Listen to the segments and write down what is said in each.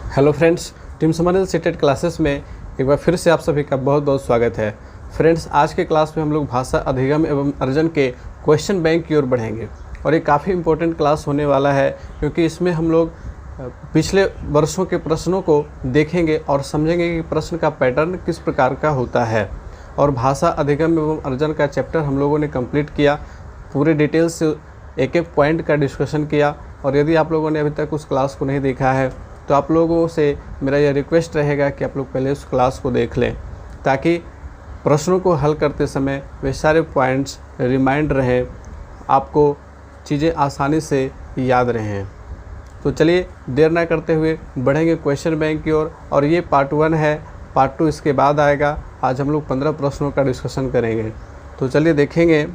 Hello friends, team समरल सीटेड classes में एक बार फिर से आप सभी का बहुत बहुत स्वागत है। फ्रेंड्स, आज के क्लास में हम लोग भाषा अधिगम एवं अर्जन के क्वेश्चन बैंक की ओर बढ़ेंगे और ये काफ़ी इम्पोर्टेंट क्लास होने वाला है, क्योंकि इसमें हम लोग पिछले वर्षों के प्रश्नों को देखेंगे और समझेंगे कि प्रश्न का पैटर्न किस प्रकार का होता है। और भाषा अधिगम एवं अर्जन का चैप्टर हम लोगों ने कंप्लीट किया, पूरे डिटेल्स से एक एक पॉइंट का डिस्कशन किया। और यदि आप लोगों ने अभी तक उस क्लास को नहीं देखा है तो आप लोगों से मेरा यह रिक्वेस्ट रहेगा कि आप लोग पहले उस क्लास को देख लें, ताकि प्रश्नों को हल करते समय वे सारे पॉइंट्स रिमाइंड रहें, आपको चीज़ें आसानी से याद रहें। तो चलिए देर ना करते हुए बढ़ेंगे क्वेश्चन बैंक की ओर। और ये पार्ट 1 है, पार्ट 2 इसके बाद आएगा। आज हम लोग 15 प्रश्नों का डिस्कशन करेंगे, तो चलिए देखेंगे।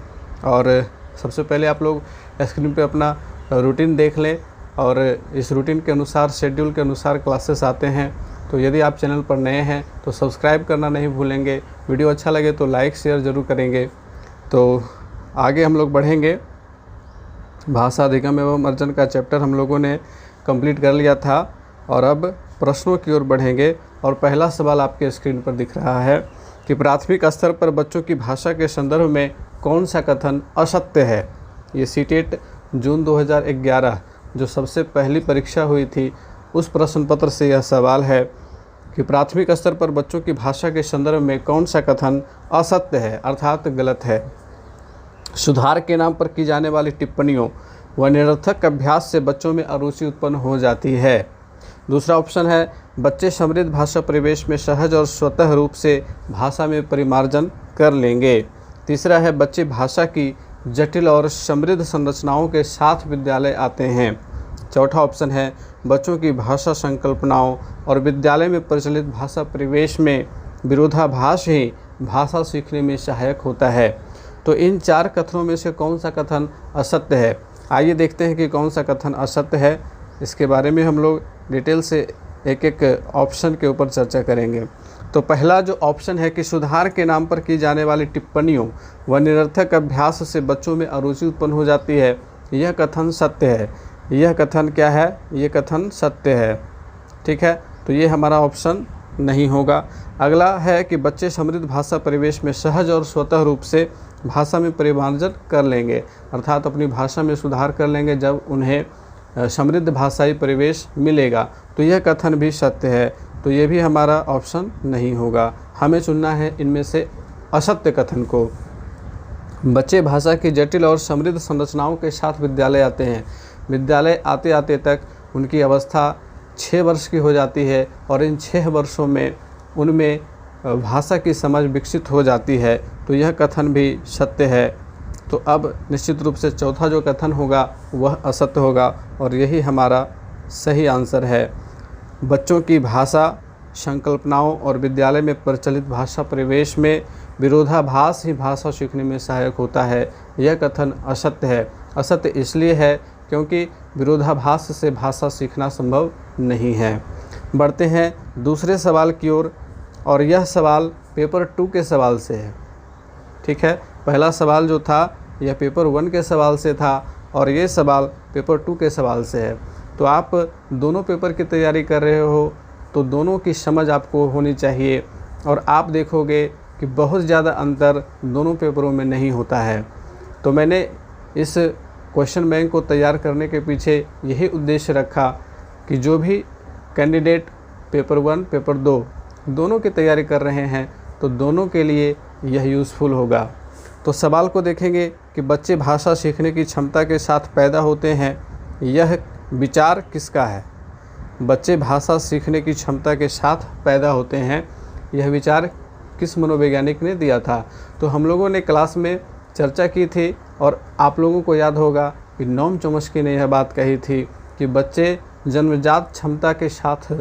और सबसे पहले आप लोग स्क्रीन पे अपना रूटीन देख लें, और इस रूटीन के अनुसार, शेड्यूल के अनुसार क्लासेस आते हैं। तो यदि आप चैनल पर नए हैं तो सब्सक्राइब करना नहीं भूलेंगे, वीडियो अच्छा लगे तो लाइक शेयर ज़रूर करेंगे। तो आगे हम लोग बढ़ेंगे। भाषा अधिगम एवं अर्जन का चैप्टर हम लोगों ने कंप्लीट कर लिया था और अब प्रश्नों की ओर बढ़ेंगे। और पहला सवाल आपके स्क्रीन पर दिख रहा है कि प्राथमिक स्तर पर बच्चों की भाषा के संदर्भ में कौन सा कथन असत्य है। ये सीटेट जून 2011 जो सबसे पहली परीक्षा हुई थी, उस प्रश्न पत्र से यह सवाल है कि प्राथमिक स्तर पर बच्चों की भाषा के संदर्भ में कौन सा कथन असत्य है, अर्थात गलत है। सुधार के नाम पर की जाने वाली टिप्पणियों व निरर्थक अभ्यास से बच्चों में अरुचि उत्पन्न हो जाती है। दूसरा ऑप्शन है, बच्चे समृद्ध भाषा परिवेश में सहज और स्वतः रूप से भाषा में परिमार्जन कर लेंगे। तीसरा है, बच्चे भाषा की जटिल और समृद्ध संरचनाओं के साथ विद्यालय आते हैं। चौथा ऑप्शन है, बच्चों की भाषा संकल्पनाओं और विद्यालय में प्रचलित भाषा परिवेश में विरोधाभास ही भाषा सीखने में सहायक होता है। तो इन 4 कथनों में से कौन सा कथन असत्य है? आइए देखते हैं कि कौन सा कथन असत्य है। इसके बारे में हम लोग डिटेल से एक एक ऑप्शन के ऊपर चर्चा करेंगे। तो पहला जो ऑप्शन है कि सुधार के नाम पर की जाने वाली टिप्पणियों व निरर्थक अभ्यास से बच्चों में अरुचि उत्पन्न हो जाती है, यह कथन सत्य है। यह कथन क्या है? ये कथन सत्य है। ठीक है, तो ये हमारा ऑप्शन नहीं होगा। अगला है कि बच्चे समृद्ध भाषा परिवेश में सहज और स्वतः रूप से भाषा में परिमार्जन कर लेंगे, अर्थात अपनी भाषा में सुधार कर लेंगे जब उन्हें समृद्ध भाषाई परिवेश मिलेगा। तो यह कथन भी सत्य है, तो ये भी हमारा ऑप्शन नहीं होगा। हमें चुनना है इनमें से असत्य कथन को। बच्चे भाषा की जटिल और समृद्ध संरचनाओं के साथ विद्यालय आते हैं। विद्यालय आते आते तक उनकी अवस्था 6 वर्ष की हो जाती है और इन 6 वर्षों में उनमें भाषा की समझ विकसित हो जाती है, तो यह कथन भी सत्य है। तो अब निश्चित रूप से चौथा जो कथन होगा वह असत्य होगा और यही हमारा सही आंसर है। बच्चों की भाषा संकल्पनाओं और विद्यालय में प्रचलित भाषा परिवेश में विरोधाभास ही भाषा सीखने में सहायक होता है, यह कथन असत्य है। असत्य इसलिए है क्योंकि विरोधाभास से भाषा सीखना संभव नहीं है। बढ़ते हैं दूसरे सवाल की ओर, और यह सवाल पेपर 2 के सवाल से है। ठीक है, पहला सवाल जो था यह पेपर 1 के सवाल से था और ये सवाल पेपर 2 के सवाल से है। तो आप दोनों पेपर की तैयारी कर रहे हो तो दोनों की समझ आपको होनी चाहिए, और आप देखोगे कि बहुत ज़्यादा अंतर दोनों पेपरों में नहीं होता है। तो मैंने इस क्वेश्चन बैंक को तैयार करने के पीछे यही उद्देश्य रखा कि जो भी कैंडिडेट पेपर 1 पेपर 2 दोनों की तैयारी कर रहे हैं तो दोनों के लिए यह यूज़फुल होगा। तो सवाल को देखेंगे कि बच्चे भाषा सीखने की क्षमता के साथ पैदा होते हैं, यह विचार किसका है? बच्चे भाषा सीखने की क्षमता के साथ पैदा होते हैं, यह विचार किस मनोवैज्ञानिक ने दिया था? तो हम लोगों ने क्लास में चर्चा की थी और आप लोगों को याद होगा कि नोम चॉम्स्की ने यह बात कही थी कि बच्चे जन्मजात क्षमता के साथ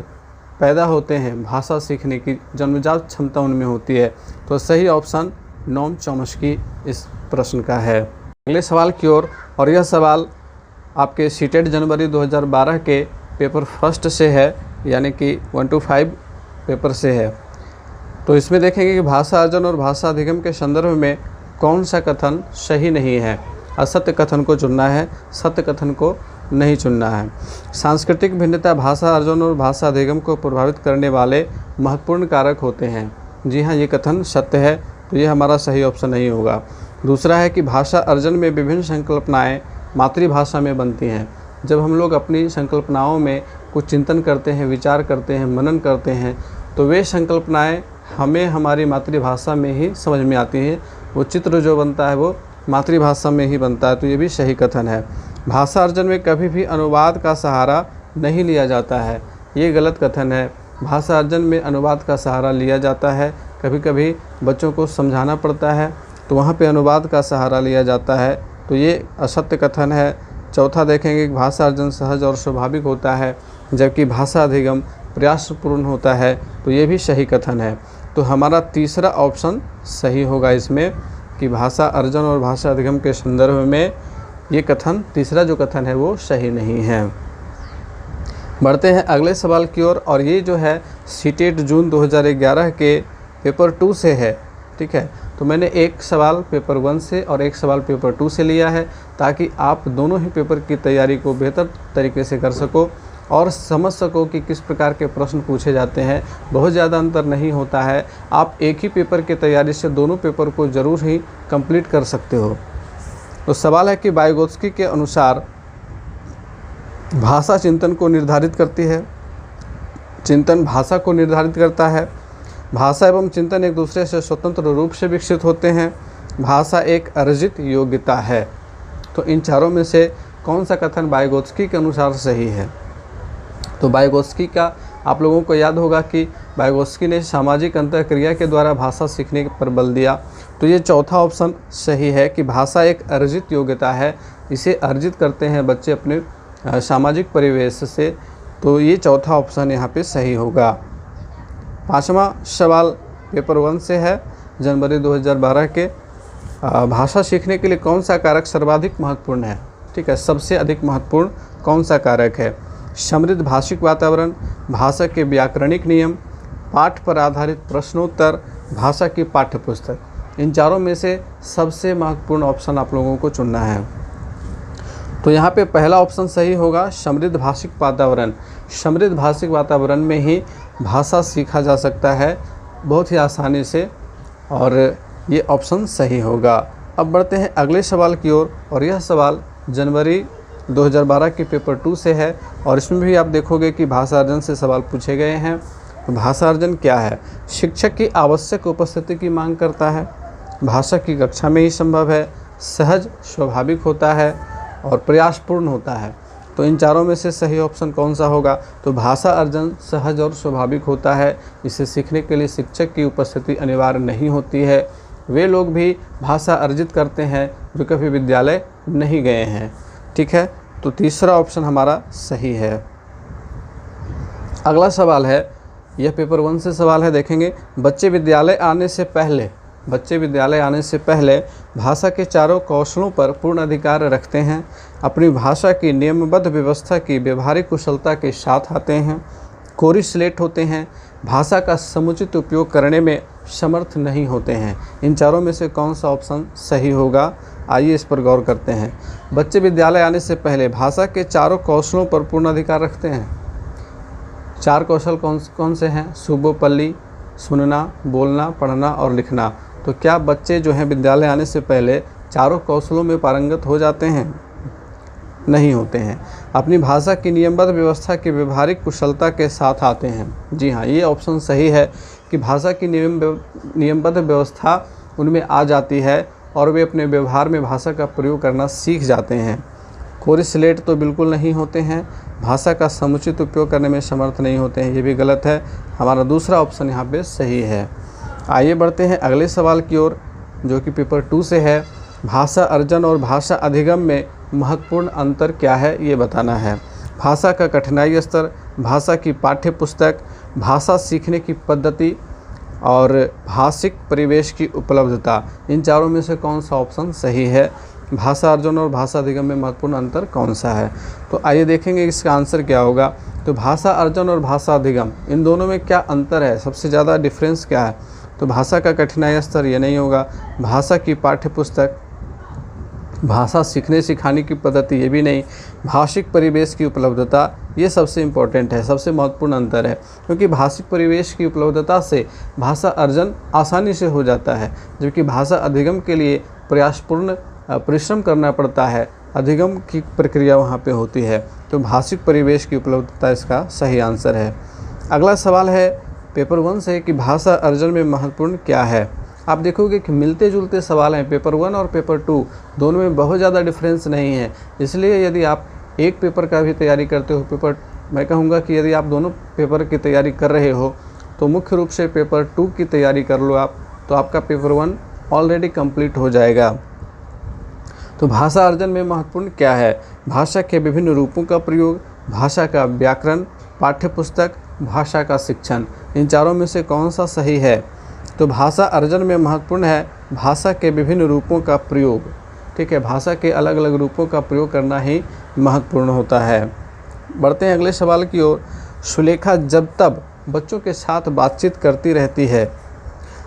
पैदा होते हैं, भाषा सीखने की जन्मजात क्षमता उनमें होती है। तो सही ऑप्शन नोम चॉम्स्की इस प्रश्न का है। अगले सवाल की ओर, और यह सवाल आपके सीटेट जनवरी 2012 के पेपर 1 से है, यानी कि 1 to 5 पेपर से है। तो इसमें देखेंगे कि भाषा अर्जन और भाषा अधिगम के संदर्भ में कौन सा कथन सही नहीं है। असत्य कथन को चुनना है, सत्य कथन को नहीं चुनना है। सांस्कृतिक भिन्नता भाषा अर्जन और भाषा अधिगम को प्रभावित करने वाले महत्वपूर्ण कारक होते हैं। जी हाँ, ये कथन सत्य है, तो ये हमारा सही ऑप्शन नहीं होगा। दूसरा है कि भाषा अर्जन में विभिन्न संकल्पनाएं मातृभाषा में बनती हैं। जब हम लोग अपनी संकल्पनाओं में कुछ चिंतन करते हैं, विचार करते हैं, मनन करते हैं, तो वे संकल्पनाएं हमें हमारी मातृभाषा में ही समझ में आती हैं। वो चित्र जो बनता है वो मातृभाषा में ही बनता है, तो ये भी सही कथन है। भाषा अर्जन में कभी भी अनुवाद का सहारा नहीं लिया जाता है, ये गलत कथन है। भाषा अर्जन में अनुवाद का सहारा लिया जाता है। कभी कभी बच्चों को समझाना पड़ता है तो वहाँ पे अनुवाद का सहारा लिया जाता है, तो ये असत्य कथन है। चौथा देखेंगे कि भाषा अर्जन सहज और स्वाभाविक होता है, जबकि भाषा अधिगम प्रयासपूर्ण होता है, तो ये भी सही कथन है। तो हमारा तीसरा ऑप्शन सही होगा इसमें कि भाषा अर्जन और भाषा अधिगम के संदर्भ में ये कथन, तीसरा जो कथन है वो सही नहीं है। बढ़ते हैं अगले सवाल की ओर, और ये जो है सीटेट जून 2011 के पेपर 2 से है। ठीक है, तो मैंने एक सवाल पेपर 1 से और एक सवाल पेपर 2 से लिया है, ताकि आप दोनों ही पेपर की तैयारी को बेहतर तरीके से कर सको और समझ सको कि किस प्रकार के प्रश्न पूछे जाते हैं। बहुत ज़्यादा अंतर नहीं होता है, आप एक ही पेपर की तैयारी से दोनों पेपर को ज़रूर ही कंप्लीट कर सकते हो। तो सवाल है कि वाइगोत्स्की के अनुसार भाषा चिंतन को निर्धारित करती है, चिंतन भाषा को निर्धारित करता है, भाषा एवं चिंतन एक दूसरे से स्वतंत्र रूप से विकसित होते हैं, भाषा एक अर्जित योग्यता है। तो इन चारों में से कौन सा कथन वाइगोत्स्की के अनुसार सही है? तो वाइगोत्स्की का आप लोगों को याद होगा कि वाइगोत्स्की ने सामाजिक अंतःक्रिया के द्वारा भाषा सीखने पर बल दिया। तो ये चौथा ऑप्शन सही है कि भाषा एक अर्जित योग्यता है, इसे अर्जित करते हैं बच्चे अपने सामाजिक परिवेश से। तो ये चौथा ऑप्शन यहाँ पे सही होगा। पांचवा सवाल पेपर 1 से है, जनवरी 2012 के। भाषा सीखने के लिए कौन सा कारक सर्वाधिक महत्वपूर्ण है? ठीक है, सबसे अधिक महत्वपूर्ण कौन सा कारक है? समृद्ध भाषिक वातावरण, भाषा के व्याकरणिक नियम, पाठ पर आधारित प्रश्नोत्तर, भाषा की पाठ्यपुस्तक। इन चारों में से सबसे महत्वपूर्ण ऑप्शन आप लोगों को चुनना है। तो यहाँ पे पहला ऑप्शन सही होगा, समृद्ध भाषिक वातावरण। समृद्ध भाषिक वातावरण में ही भाषा सीखा जा सकता है बहुत ही आसानी से, और ये ऑप्शन सही होगा। अब बढ़ते हैं अगले सवाल की ओर, और यह सवाल जनवरी 2012 के पेपर 2 से है, और इसमें भी आप देखोगे कि भाषा अर्जन से सवाल पूछे गए हैं। तो भाषा अर्जन क्या है? शिक्षक की आवश्यक उपस्थिति की मांग करता है, भाषा की कक्षा में ही संभव है, सहज स्वाभाविक होता है और प्रयासपूर्ण होता है। तो इन चारों में से सही ऑप्शन कौन सा होगा? तो भाषा अर्जन सहज और स्वाभाविक होता है, इसे सीखने के लिए शिक्षक की उपस्थिति अनिवार्य नहीं होती है। वे लोग भी भाषा अर्जित करते हैं जो कभी विद्यालय नहीं गए हैं। ठीक है, तो तीसरा ऑप्शन हमारा सही है। अगला सवाल है, यह पेपर 1 से सवाल है, देखेंगे। बच्चे विद्यालय आने से पहले भाषा के चारों कौशलों पर पूर्ण अधिकार रखते हैं, अपनी भाषा की नियमबद्ध व्यवस्था की व्यवहारिक कुशलता के साथ आते हैं, कोरी स्लेट होते हैं, भाषा का समुचित उपयोग करने में समर्थ नहीं होते हैं। इन चारों में से कौन सा ऑप्शन सही होगा? आइए इस पर गौर करते हैं। बच्चे विद्यालय आने से पहले भाषा के चारों कौशलों पर पूर्ण अधिकार रखते हैं। चार कौशल कौन से हैं? सुबोपल्ली, सुनना, बोलना, पढ़ना और लिखना। तो क्या बच्चे जो हैं विद्यालय आने से पहले चारों कौशलों में पारंगत हो जाते हैं? नहीं होते हैं। अपनी भाषा की नियमबद्ध व्यवस्था की व्यवहारिक कुशलता के साथ आते हैं। जी हाँ, ये ऑप्शन सही है कि भाषा की नियमबद्ध व्यवस्था उनमें आ जाती है और वे अपने व्यवहार में भाषा का प्रयोग करना सीख जाते हैं। कोरी स्लेट तो बिल्कुल नहीं होते हैं, भाषा का समुचित उपयोग करने में समर्थ नहीं होते हैं, ये भी गलत है। हमारा दूसरा ऑप्शन यहाँ पे सही है। आइए बढ़ते हैं अगले सवाल की ओर, जो कि पेपर 2 से है। भाषा अर्जन और भाषा अधिगम में महत्वपूर्ण अंतर क्या है, ये बताना है। भाषा का कठिनाई स्तर, भाषा की पाठ्य पुस्तक, भाषा सीखने की पद्धति और भाषिक परिवेश की उपलब्धता। इन चारों में से कौन सा ऑप्शन सही है? भाषा अर्जन और भाषा अधिगम में महत्वपूर्ण अंतर कौन सा है? तो आइए देखेंगे इसका आंसर क्या होगा। तो भाषा अर्जन और भाषा अधिगम, इन दोनों में क्या अंतर है, सबसे ज़्यादा डिफरेंस क्या है? तो भाषा का कठिनाई स्तर ये नहीं होगा, भाषा की पाठ्य पुस्तक भाषा सीखने सिखाने की पद्धति ये भी नहीं, भाषिक परिवेश की उपलब्धता ये सबसे इम्पोर्टेंट है, सबसे महत्वपूर्ण अंतर है। क्योंकि भाषिक परिवेश की उपलब्धता से भाषा अर्जन आसानी से हो जाता है, जबकि भाषा अधिगम के लिए प्रयासपूर्ण परिश्रम करना पड़ता है, अधिगम की प्रक्रिया वहाँ पे होती है। तो भाषिक परिवेश की उपलब्धता इसका सही आंसर है। अगला सवाल है पेपर 1 से कि भाषा अर्जन में महत्वपूर्ण क्या है। आप देखोगे कि मिलते जुलते सवाल हैं, पेपर 1 और पेपर 2 दोनों में बहुत ज़्यादा डिफरेंस नहीं है। इसलिए यदि आप एक पेपर का भी तैयारी करते हो, मैं कहूँगा कि यदि आप दोनों पेपर की तैयारी कर रहे हो तो मुख्य रूप से पेपर 2 की तैयारी कर लो आप, तो आपका पेपर 1 ऑलरेडी कंप्लीट हो जाएगा। तो भाषा अर्जन में महत्वपूर्ण क्या है? भाषा के विभिन्न रूपों का प्रयोग, भाषा का व्याकरण, पाठ्यपुस्तक, भाषा का शिक्षण, इन चारों में से कौन सा सही है? तो भाषा अर्जन में महत्वपूर्ण है भाषा के विभिन्न रूपों का प्रयोग। ठीक है, भाषा के अलग अलग रूपों का प्रयोग करना ही महत्वपूर्ण होता है। बढ़ते हैं अगले सवाल की ओर। सुलेखा जब तब बच्चों के साथ बातचीत करती रहती है।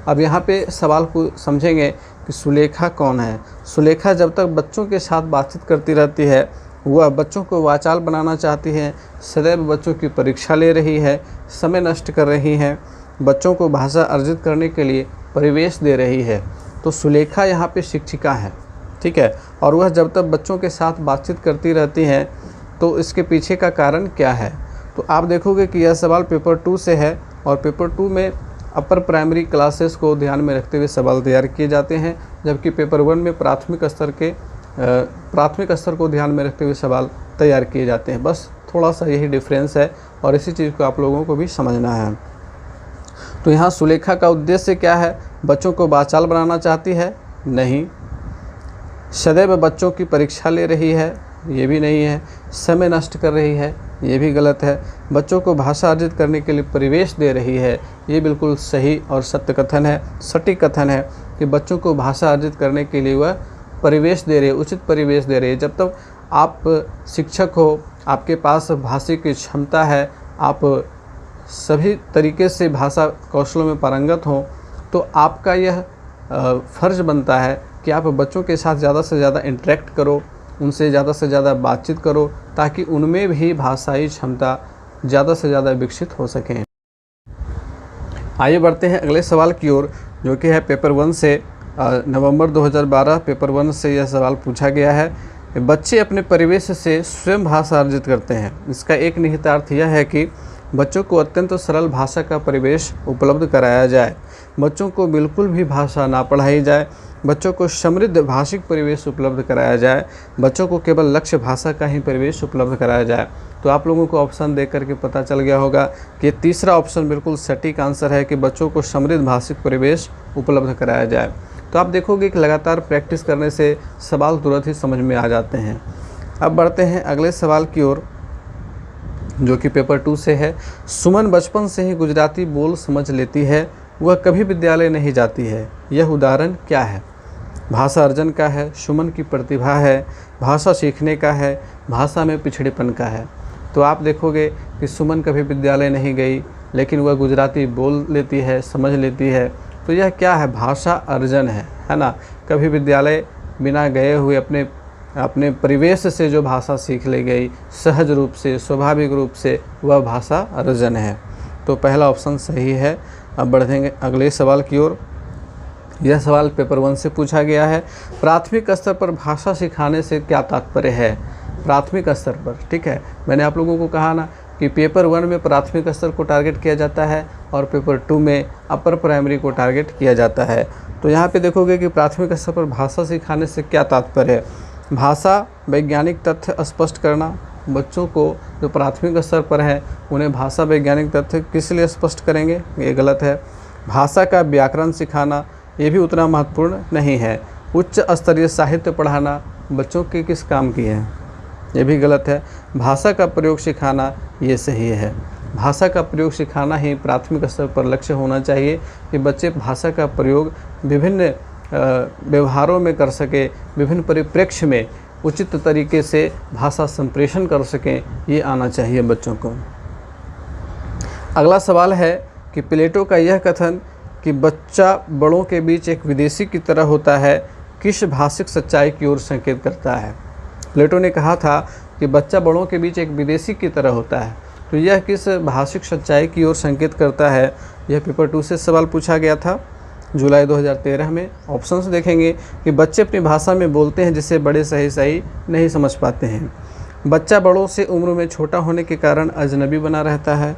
अब यहाँ पे सवाल को समझेंगे कि सुलेखा कौन है। सुलेखा जब तक बच्चों के साथ बातचीत करती रहती है, वह बच्चों को वाचाल बनाना चाहती है, सदैव बच्चों की परीक्षा ले रही है, समय नष्ट कर रही है, बच्चों को भाषा अर्जित करने के लिए परिवेश दे रही है। तो सुलेखा यहाँ पे शिक्षिका है, ठीक है, और वह जब तक बच्चों के साथ बातचीत करती रहती हैं, तो इसके पीछे का कारण क्या है? तो आप देखोगे कि यह सवाल पेपर 2 से है, और पेपर 2 में अपर प्राइमरी क्लासेस को ध्यान में रखते हुए सवाल तैयार किए जाते हैं, जबकि पेपर 1 में प्राथमिक स्तर को ध्यान में रखते हुए सवाल तैयार किए जाते हैं। बस थोड़ा सा यही डिफरेंस है, और इसी चीज़ को आप लोगों को भी समझना है। तो यहाँ सुलेखा का उद्देश्य क्या है? बच्चों को वाचाल बनाना चाहती है? नहीं। सदैव बच्चों की परीक्षा ले रही है? ये भी नहीं है। समय नष्ट कर रही है? ये भी गलत है। बच्चों को भाषा अर्जित करने के लिए परिवेश दे रही है? ये बिल्कुल सही और सत्य कथन है, सटीक कथन है कि बच्चों को भाषा अर्जित करने के लिए वह परिवेश दे रही है, उचित परिवेश दे रही है। जब तक आप शिक्षक हो, आपके पास भाषा की क्षमता है, आप सभी तरीके से भाषा कौशलों में पारंगत हो, तो आपका यह फ़र्ज़ बनता है कि आप बच्चों के साथ ज़्यादा से ज़्यादा इंटरेक्ट करो, उनसे ज़्यादा से ज़्यादा बातचीत करो, ताकि उनमें भी भाषाई क्षमता ज़्यादा से ज़्यादा विकसित हो सकें। आइए बढ़ते हैं अगले सवाल की ओर, जो कि है पेपर 1 से। नवंबर 2012 पेपर 1 से यह सवाल पूछा गया है। बच्चे अपने परिवेश से स्वयं भाषा अर्जित करते हैं। इसका एक निहितार्थ यह है कि बच्चों को अत्यंत सरल भाषा का परिवेश उपलब्ध कराया जाए, बच्चों को बिल्कुल भी भाषा ना पढ़ाई जाए, बच्चों को समृद्ध भाषिक परिवेश उपलब्ध कराया जाए, बच्चों को केवल लक्ष्य भाषा का ही परिवेश उपलब्ध कराया जाए। तो आप लोगों को ऑप्शन देख करके पता चल गया होगा कि तीसरा ऑप्शन बिल्कुल सटीक आंसर है कि बच्चों को समृद्ध भाषिक परिवेश उपलब्ध कराया जाए। तो आप देखोगे कि लगातार प्रैक्टिस करने से सवाल तुरंत ही समझ में आ जाते हैं। अब बढ़ते हैं अगले सवाल की ओर, जो कि पेपर 2 से है। सुमन बचपन से ही गुजराती बोल समझ लेती है, वह कभी विद्यालय नहीं जाती है। यह उदाहरण क्या है? भाषा अर्जन का है, सुमन की प्रतिभा है, भाषा सीखने का है, भाषा में पिछड़ेपन का है। तो आप देखोगे कि सुमन कभी विद्यालय नहीं गई, लेकिन वह गुजराती बोल लेती है, समझ लेती है। तो यह क्या है? भाषा अर्जन है ना। कभी विद्यालय बिना गए हुए अपने परिवेश से जो भाषा सीख ले गई, सहज रूप से, स्वाभाविक रूप से, वह भाषा अर्जन है। तो पहला ऑप्शन सही है। अब बढ़ेंगे अगले सवाल की ओर। यह सवाल पेपर 1 से पूछा गया है। प्राथमिक स्तर पर भाषा सिखाने से क्या तात्पर्य है? प्राथमिक स्तर पर, ठीक है, मैंने आप लोगों को कहा ना कि पेपर 1 में प्राथमिक स्तर को टारगेट किया जाता है और पेपर 2 में अपर प्राइमरी को टारगेट किया जाता है। तो यहाँ पे देखोगे कि प्राथमिक स्तर पर भाषा सिखाने से क्या तात्पर्य है? भाषा वैज्ञानिक तथ्य स्पष्ट करना। बच्चों को जो प्राथमिक स्तर पर है उन्हें भाषा वैज्ञानिक तथ्य किस लिए स्पष्ट करेंगे? ये गलत है। भाषा का व्याकरण सिखाना, ये भी उतना महत्वपूर्ण नहीं है। उच्च स्तरीय साहित्य पढ़ाना बच्चों के किस काम की है? ये भी गलत है। भाषा का प्रयोग सिखाना, ये सही है। भाषा का प्रयोग सिखाना ही प्राथमिक स्तर पर लक्ष्य होना चाहिए कि बच्चे भाषा का प्रयोग विभिन्न व्यवहारों में कर सके, विभिन्न परिप्रेक्ष्य में उचित तरीके से भाषा संप्रेषण कर सकें, ये आना चाहिए बच्चों को। अगला सवाल है कि प्लेटो का यह कथन कि बच्चा बड़ों के बीच एक विदेशी की तरह होता है, किस भाषिक सच्चाई की ओर संकेत करता है? प्लेटो ने कहा था कि बच्चा बड़ों के बीच एक विदेशी की तरह होता है। तो यह किस भाषिक सच्चाई की ओर संकेत करता है? यह पेपर 2 से सवाल पूछा गया था जुलाई 2013 में। ऑप्शंस देखेंगे कि बच्चे अपनी भाषा में बोलते हैं जिसे बड़े सही नहीं समझ पाते हैं। बच्चा बड़ों से उम्र में छोटा होने के कारण अजनबी बना रहता है।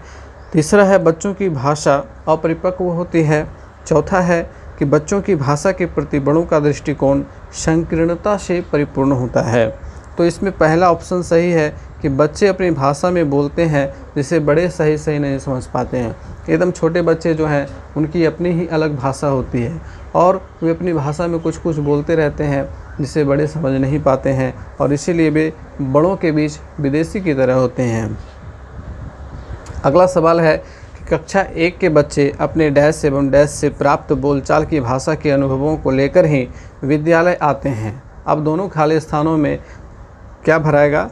तीसरा है बच्चों की भाषा अपरिपक्व होती है। चौथा है कि बच्चों की भाषा के प्रति बड़ों का दृष्टिकोण संकीर्णता से परिपूर्ण होता है। तो इसमें पहला ऑप्शन सही है कि बच्चे अपनी भाषा में बोलते हैं जिसे बड़े सही नहीं समझ पाते हैं। एकदम छोटे बच्चे जो हैं उनकी अपनी ही अलग भाषा होती है और वे अपनी भाषा में कुछ बोलते रहते हैं जिसे बड़े समझ नहीं पाते हैं और इसीलिए वे बड़ों के बीच विदेशी की तरह होते हैं। अगला सवाल है कि कक्षा 1 के बच्चे अपने डैश एवं डैश से प्राप्त बोलचाल की भाषा के अनुभवों को लेकर ही विद्यालय आते हैं। अब दोनों खाली स्थानों में क्या भराएगा?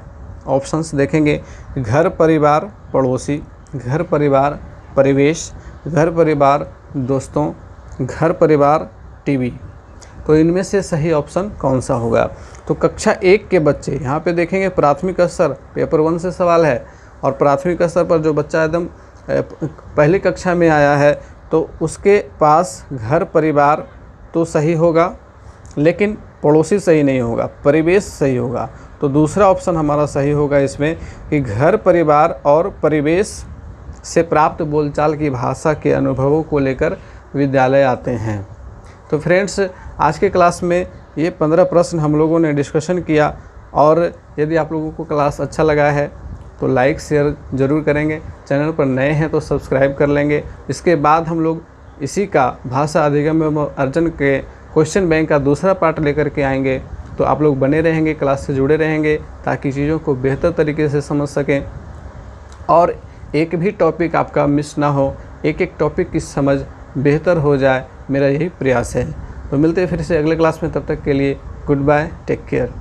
ऑप्शंस देखेंगे, घर परिवार पड़ोसी, घर परिवार परिवेश, घर परिवार दोस्तों, घर परिवार टीवी। तो इनमें से सही ऑप्शन कौन सा होगा? तो कक्षा 1 के बच्चे, यहाँ पे देखेंगे प्राथमिक स्तर, पेपर 1 से सवाल है और प्राथमिक स्तर पर जो बच्चा एकदम पहली कक्षा में आया है तो उसके पास घर परिवार तो सही होगा लेकिन पड़ोसी सही नहीं होगा, परिवेश सही होगा। तो दूसरा ऑप्शन हमारा सही होगा इसमें कि घर परिवार और परिवेश से प्राप्त बोलचाल की भाषा के अनुभवों को लेकर विद्यालय आते हैं। तो फ्रेंड्स, आज के क्लास में ये 15 प्रश्न हम लोगों ने डिस्कशन किया और यदि आप लोगों को क्लास अच्छा लगा है तो लाइक शेयर ज़रूर करेंगे। चैनल पर नए हैं तो सब्सक्राइब कर लेंगे। इसके बाद हम लोग इसी का भाषा अधिगम एवं अर्जन के क्वेश्चन बैंक का दूसरा पार्ट लेकर के आएंगे। तो आप लोग बने रहेंगे, क्लास से जुड़े रहेंगे ताकि चीज़ों को बेहतर तरीके से समझ सकें और एक भी टॉपिक आपका मिस ना हो, एक टॉपिक की समझ बेहतर हो जाए, मेरा यही प्रयास है। तो मिलते हैं फिर से अगले क्लास में, तब तक के लिए गुड बाय, टेक केयर।